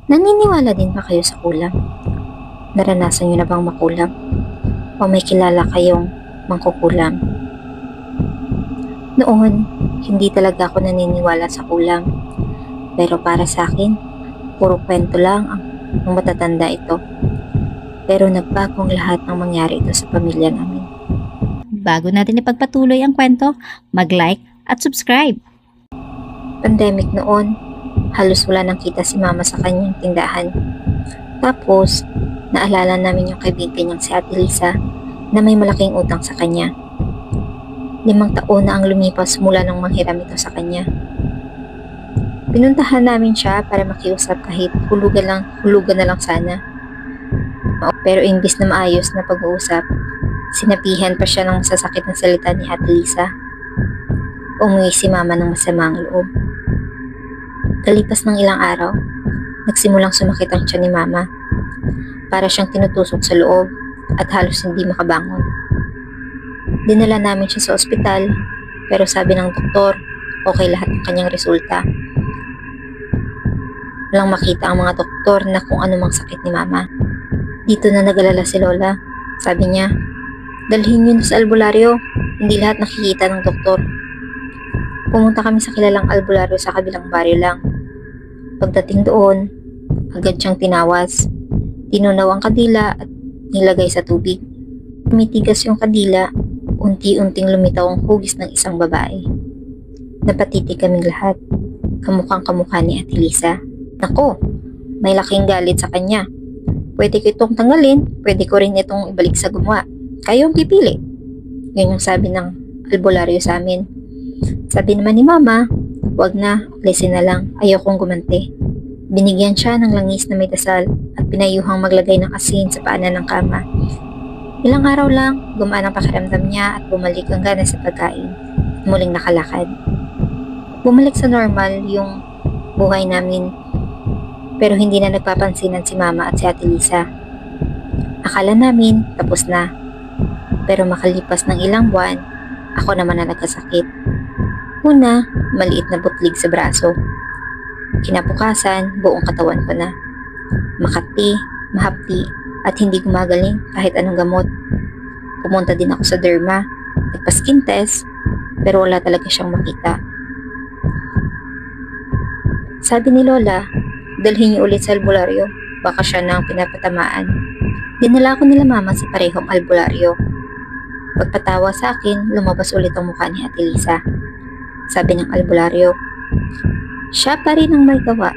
Naniniwala din ba kayo sa kulam? Naranasan niyo na bang makulam? O may kilala kayong mangkukulam? Noon, hindi talaga ako naniniwala sa kulam. Pero para sa akin, puro kwento lang ang matatanda ito. Pero nagbago ang lahat ng mangyari ito sa pamilya namin. Bago natin ipagpatuloy ang kwento, mag-like at subscribe. Pandemic noon, halos wala nang kita si mama sa kanyang tindahan. Tapos, naalala namin yung kaibigan niyang si Ate Lisa na may malaking utang sa kanya. 5 taon na ang lumipas mula nang manghiram ito sa kanya. Pinuntahan namin siya para makiusap kahit hulugan na lang sana. Pero imbis na maayos na pag-uusap, sinapihan pa siya ng masasakit na salita ni Ate Lisa. Umuwi si mama ng masamang loob. Kalipas ng ilang araw, nagsimulang sumakit ang tiyan ni mama. Para siyang tinutusok sa loob at halos hindi makabangon. Dinala namin siya sa ospital, pero sabi ng doktor, okay lahat ng kanyang resulta. Walang makita ang mga doktor na kung ano mang sakit ni mama. Dito na nag-alala si Lola. Sabi niya, dalhin niyo na sa albularyo, hindi lahat nakikita ng doktor. Pumunta kami sa kilalang albularyo sa kabilang baryo lang. Pagdating doon, agad siyang tinawas. Tinunaw ang kadila at nilagay sa tubig. Tumitigas yung kadila, unti-unting lumitaw ang hugis ng isang babae. Napatitig kaming lahat, kamukhang kamukha ni Ate Lisa. Nako, may laking galit sa kanya. Pwede ko itong tanggalin, pwede ko rin itong ibalik sa gumawa. Kayo ang pipili. Yun yung sabi ng albularyo sa amin. Sabi naman ni Mama, wag na, alisin na lang, ayaw kong gumanti. Binigyan siya ng langis na may dasal at pinayuhang maglagay ng asin sa paanan ng kama. Ilang araw lang, gumaan ang pakiramdam niya at bumalik ang gana sa pagkain at muling nakalakad. Bumalik sa normal yung buhay namin, pero hindi na nagpapansinan si Mama at si Ate Lisa. Akala namin tapos na, pero makalipas ng ilang buwan, ako naman na nagkasakit. Una, maliit na butlig sa braso. Kinabukasan, buong katawan ko na. Makati, mahapdi, at hindi gumagaling kahit anong gamot. Pumunta din ako sa derma, nagpa-skin test, pero wala talaga siyang makita. Sabi ni Lola, dalhin niyo ulit sa albularyo, baka siya na ang pinapatamaan. Dinala ko nila Mama sa parehong albularyo. Pagpatawa sa akin, lumabas ulit ang mukha ni Ate Lisa. Sabi ng albularyo, siya pa rin ang may gawa.